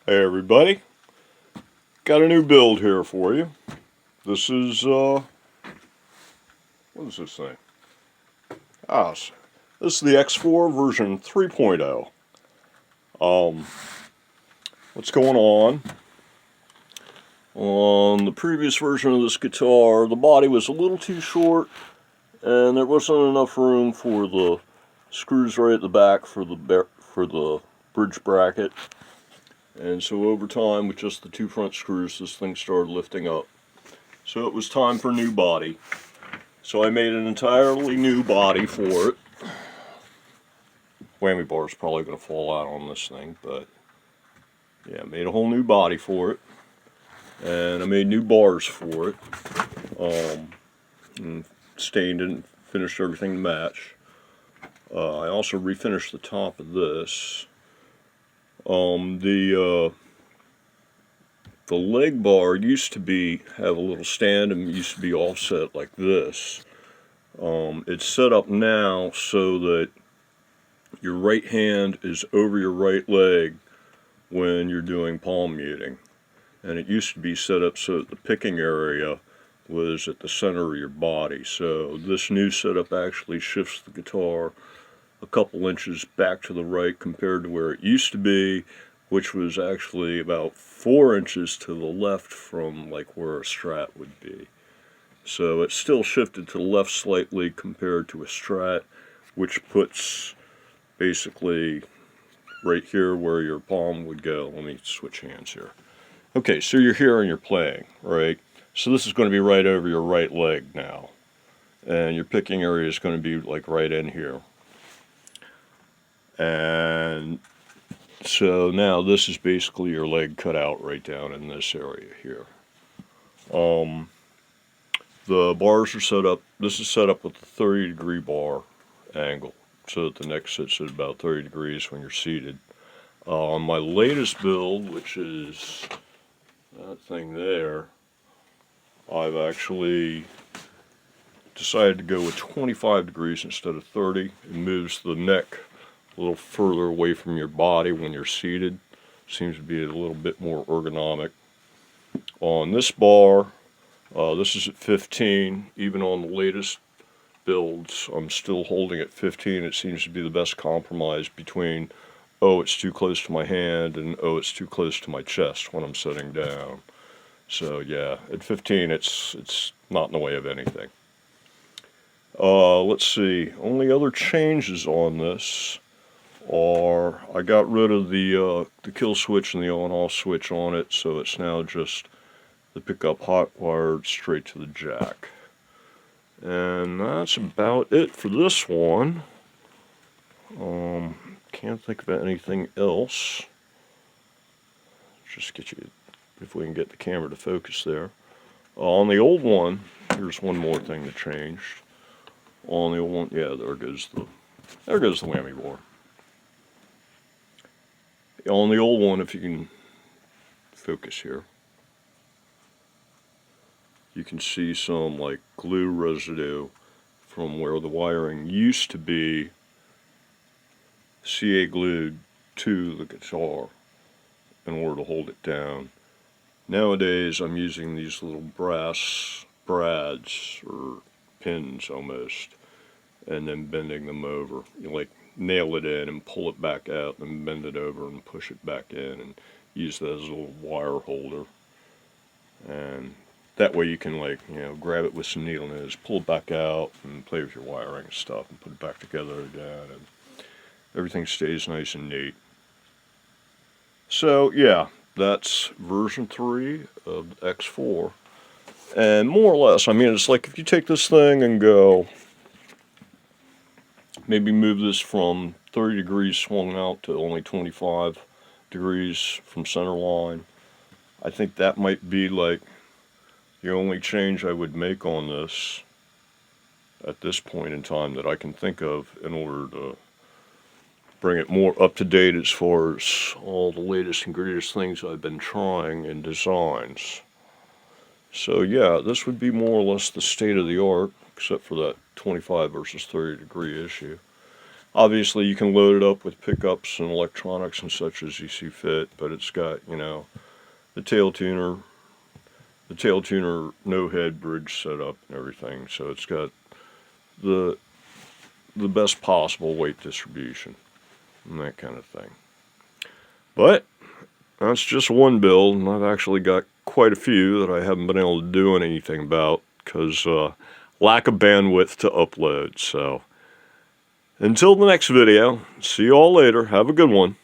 Hey everybody, got a new build here for you. This is, what is this thing? This is the X-4 version 3.0. What's going on? On the previous version of this guitar, the body was a little too short, and there wasn't enough room for the screws right at the back for the bridge bracket. And so over time, with just the two front screws, this thing started lifting up. So it was time for a new body. So I made an entirely new body for it. Whammy bar is probably going to fall out on this thing, but yeah, I made a whole new body for it. And I made new bars for it. And stained it and finished everything to match. I also refinished the top of this. The leg bar used to have a little stand and used to be offset like this. It's set up now so that your right hand is over your right leg when you're doing palm muting. And it used to be set up so that the picking area was at the center of your body. So this new setup actually shifts the guitar a couple inches back to the right compared to where it used to be, which was actually about 4 inches to the left from like where a Strat would be. So it's still shifted to the left slightly compared to a Strat, which puts basically right here where your palm would go. Let me switch hands here. Okay, so you're here and you're playing, right? So this is going to be right over your right leg now. And your picking area is going to be like right in here. And so now this is basically your leg cut out right down in this area here. The bars are set up, this is set up with a 30-degree bar angle, so that the neck sits at about 30 degrees when you're seated. On my latest build, which is that thing there, I've actually decided to go with 25 degrees instead of 30. It moves the neck a little further away from your body when you're seated. Seems to be a little bit more ergonomic. On this bar, this is at 15. Even on the latest builds, I'm still holding at 15. It seems to be the best compromise between, oh, it's too close to my hand, and oh, it's too close to my chest when I'm sitting down. So yeah, at 15, it's not in the way of anything. Let's see. Only other changes on this are I got rid of the kill switch and the on-off switch on it, so it's now just the pickup hot wired straight to the jack. And that's about it for this one. Can't think of anything else. Just get you, if we can get the camera to focus there. On the old one, here's one more thing that changed. On the old one, yeah, there goes the whammy bar. On the old one, if you can focus here, you can see some like glue residue from where the wiring used to be CA glued to the guitar in order to hold it down. Nowadays I'm using these little brass brads or pins almost, and then bending them over. You like nail it in and pull it back out, and bend it over and push it back in, and use that as a little wire holder. And that way you can, like, you know, grab it with some needle nose, pull it back out, and play with your wiring and stuff, and put it back together again, and everything stays nice and neat. So yeah, that's version 3 of X4. And more or less, I mean, it's like if you take this thing and go, maybe move this from 30 degrees swung out to only 25 degrees from center line. I think that might be like the only change I would make on this at this point in time that I can think of in order to bring it more up to date as far as all the latest and greatest things I've been trying in designs. So yeah, this would be more or less the state of the art, except for that 25 versus 30 degree issue. Obviously, you can load it up with pickups and electronics and such as you see fit, but it's got, you know, the tail tuner no head bridge set up and everything, so it's got the best possible weight distribution and that kind of thing. But that's just one build, and I've actually got quite a few that I haven't been able to do anything about because lack of bandwidth to upload. So until the next video, see you all later. Have a good one.